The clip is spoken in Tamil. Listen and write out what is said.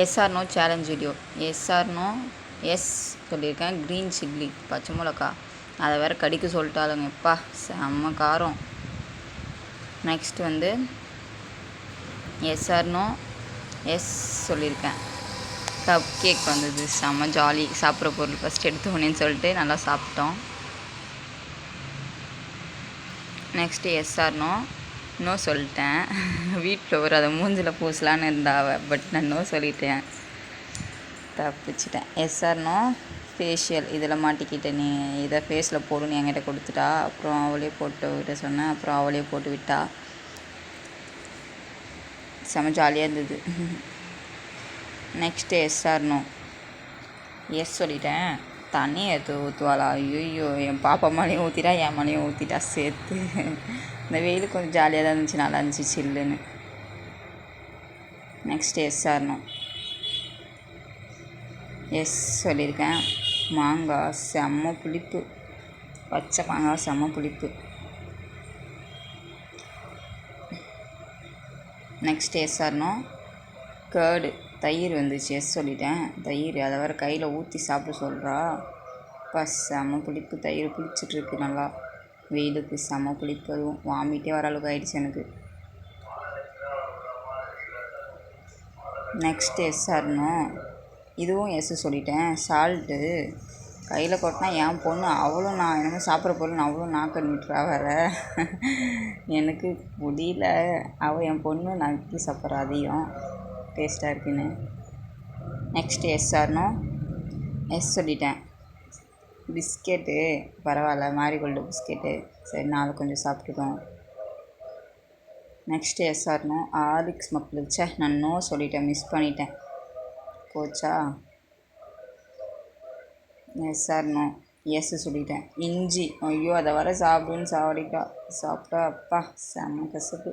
S or no challenge video. Yes or no. Yes சொல்லியிருக்கேன். க்ரீன் சில்லி பச்சை மிளகா அதை வேறு கடிக்க சொல்லிட்டாலுங்க. எப்பா செம்ம காரம். நெக்ஸ்ட் வந்து எஸ் ஆர் நோ. எஸ் சொல்லியிருக்கேன். கப் கேக் வந்தது. செம்ம ஜாலி. சாப்பிட்ற பொருள் ஃபஸ்ட் எடுத்தோடனேன்னு சொல்லிட்டு நல்லா சாப்பிட்டோம். Next yes or no. No சொல்லிட்டேன். வீட் ஃப்ளவர் அதை மூஞ்சில் பூசலான்னு இருந்தாவ, பட் நான் நோ சொல்லிட்டேன். தப்பிச்சிட்டேன். Yes or no. ஃபேஷியல் இதில் மாட்டிக்கிட்டேன். நீ இதை ஃபேஸில் போடுன்னு என்கிட்ட கொடுத்துட்டா. அப்புறம் அவளே போட்டு விட சொன்னேன். அப்புறம் அவளே போட்டு விட்டா. செம ஜாலியாக இருந்தது. Next yes or no. Yes சொல்லிட்டேன். தண்ணி எடுத்து ஊற்றுவாளா? ஐயோ, என் பாப்பா மேலேயும் ஊற்றிட்டா, என் மேலேயும் ஊற்றிட்டா சேர்த்து. இந்த வெயில் கொஞ்சம் ஜாலியாக தான் இருந்துச்சு, நல்லா இருந்துச்சு சில்லுன்னு. Next yes or no. Yes சொல்லியிருக்கேன். மாங்காய் செம்ம புளிப்பு. பச்சை மாங்காய் செம்ம புளிப்பு. Next yes or no. Curd தயிர் வந்துச்சு. எஸ் சொல்லிட்டேன். தயிர் அதை வேறு கையில் ஊற்றி சாப்பிட சொல்கிறா. இப்போ செம்ம புளிப்பு. தயிர் புளிச்சிட்ருக்கு நல்லா. வெயிலுக்கு செம்ம புளிப்பு. அதுவும் வாமிட்டே வர அளவுக்கு ஆகிடுச்சு எனக்கு. Next yes or no. இதுவும் எஸ் சொல்லிட்டேன். சால்ட்டு கையில் கொட்டினா என் பொண்ணு அவளும் நான் என்னமோ சாப்பிட்ற பொருள் அவளும் நாக்கன்னுட்டுறா வேற. எனக்கு முடியல. அவள் என் பொண்ணு நக்கி சாப்பிட்றா அதையும் டேஸ்ட்டாக இருக்குன்னு. Next yes or no. Yes சொல்லிட்டேன். பிஸ்கெட்டு பரவாயில்ல, மாரிகோல்டு பிஸ்கெட்டு சரி நான் அதை கொஞ்சம் சாப்பிட்டுக்கோம். Next yes or no. Horlicks மக்களுச்சே நான் நோ சொல்லிட்டேன், மிஸ் பண்ணிட்டேன். போச்சா? S or no. எஸ் சொல்லிட்டேன். இஞ்சி ஐயோ அதை வர சாப்பிடுன்னு சாப்பிட்டா அப்பா செம்ம கசப்பு.